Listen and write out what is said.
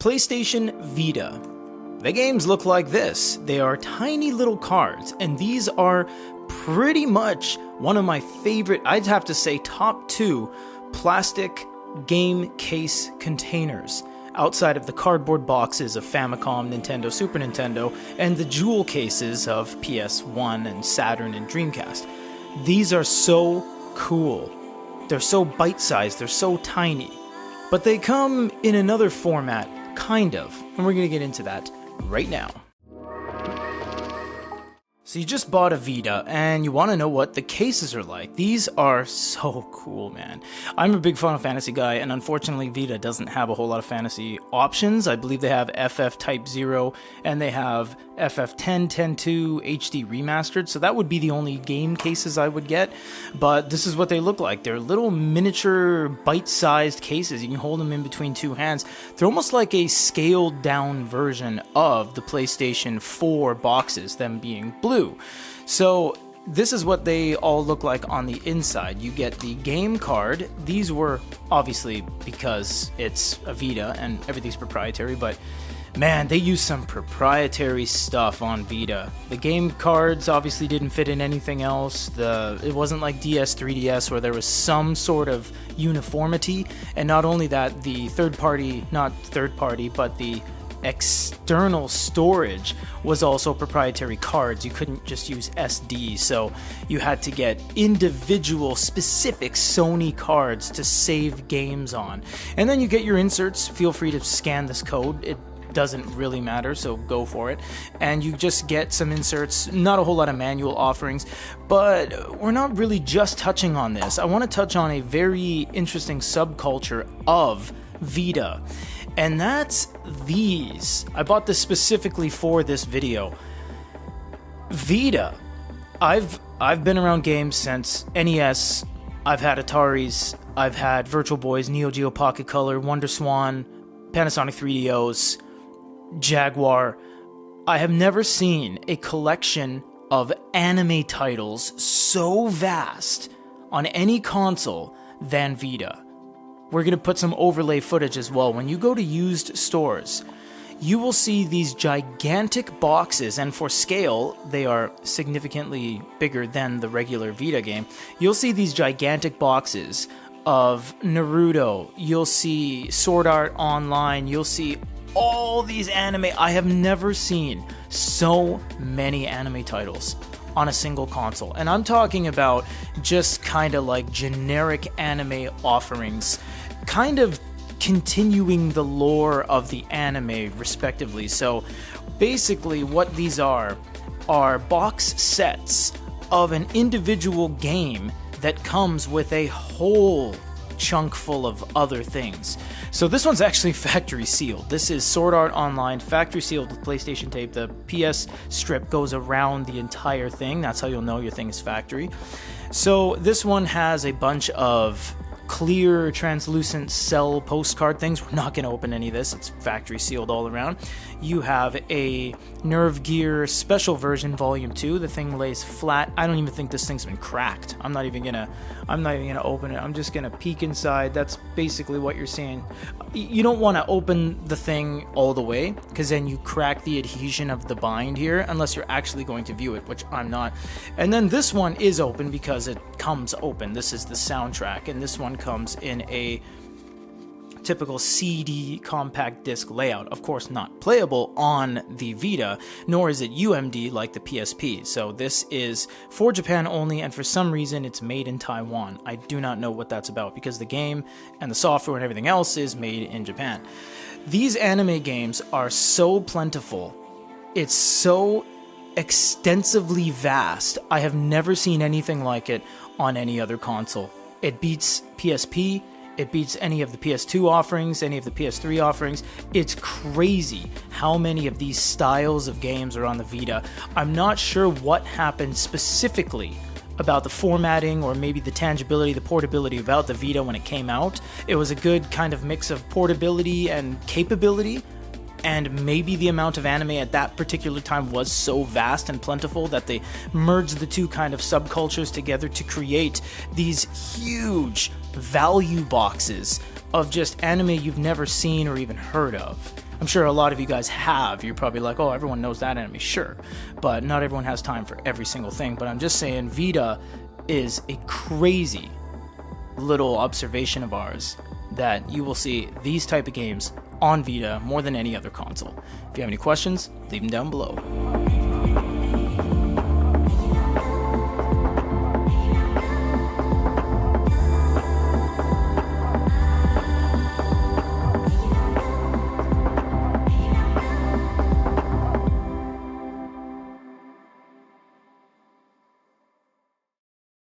PlayStation Vita. The games look like this. They are tiny little cards, and these are pretty much one of my favorite, I'd have to say top 2 plastic game case containers, outside of the cardboard boxes of Famicom, Nintendo, Super Nintendo, and the jewel cases of PS1 and Saturn and Dreamcast. These are so cool. They're so bite-sized, they're so tiny. But they come in another format, kind of, and we're going to get into that right now. So you just bought a Vita, and you want to know what the cases are like. These are so cool, man. I'm a big Final Fantasy guy, and unfortunately Vita doesn't have a whole lot of fantasy options. I believe they have FF Type 0, and they have FF10, 10.2, HD Remastered, so that would be the only game cases I would get. But this is what they look like. They're little miniature, bite-sized cases. You can hold them in between two hands. They're almost like a scaled-down version of the PlayStation 4 boxes, them being blue. So this is what they all look like on the inside. You get the game card. These were obviously because it's a Vita and everything's proprietary, but man, they use some proprietary stuff on Vita. The game cards obviously didn't fit in anything else. It wasn't like DS, 3DS where there was some sort of uniformity. And not only that, the but the external storage was also proprietary cards. You couldn't just use SD, so you had to get individual specific Sony cards to save games on. And then you get your inserts. Feel free to scan this code. It doesn't really matter, so go for it. And you just get some inserts, not a whole lot of manual offerings, but we're not really just touching on this. I want to touch on a very interesting subculture of Vita, and that's these. I bought this specifically for this video. Vita. I've been around games since NES. I've had Ataris, I've had Virtual Boys, Neo Geo Pocket Color, Wonder Swan, Panasonic 3DOs, Jaguar. I have never seen a collection of anime titles so vast on any console than Vita. We're going to put some overlay footage as well. When you go to used stores, you will see these gigantic boxes, and for scale, they are significantly bigger than the regular Vita game. You'll see these gigantic boxes of Naruto, you'll see Sword Art Online, you'll see all these anime. I have never seen so many anime titles on a single console. And I'm talking about just kind of like generic anime offerings, kind of continuing the lore of the anime respectively. So basically what these are box sets of an individual game that comes with a whole chunk full of other things. So this one's actually factory sealed. This is Sword Art Online, factory sealed with PlayStation tape. The PS strip goes around the entire thing. That's how you'll know your thing is factory. So this one has a bunch of clear, translucent cell postcard things. We're not going to open any of this. It's factory sealed all around. You have a Nerve Gear Special Version Volume 2. The thing lays flat. I don't even think this thing's been cracked. I'm not even gonna open it. I'm just gonna peek inside. That's basically what you're seeing. You don't want to open the thing all the way, because then you crack the adhesion of the bind here, unless you're actually going to view it, which I'm not. And then this one is open because it comes open. This is the soundtrack, and this one comes in a typical CD compact disc layout. Of course, not playable on the Vita, nor is it UMD like the PSP. So this is for Japan only, and for some reason it's made in Taiwan. I do not know what that's about, because the game and the software and everything else is made in Japan. These anime games are so plentiful. It's so extensively vast. I have never seen anything like it on any other console. It beats PSP. It beats any of the PS2 offerings, any of the PS3 offerings. It's crazy how many of these styles of games are on the Vita. I'm not sure what happened specifically about the formatting or maybe the tangibility, the portability about the Vita when it came out. It was a good kind of mix of portability and capability, and maybe the amount of anime at that particular time was so vast and plentiful that they merged the two kind of subcultures together to create these huge value boxes of just anime you've never seen or even heard of. I'm sure a lot of you guys have. You're probably like, oh, everyone knows that enemy. Sure, but not everyone has time for every single thing. But I'm just saying, Vita is a crazy little observation of ours that you will see these type of games on Vita more than any other console. If you have any questions, leave them down below.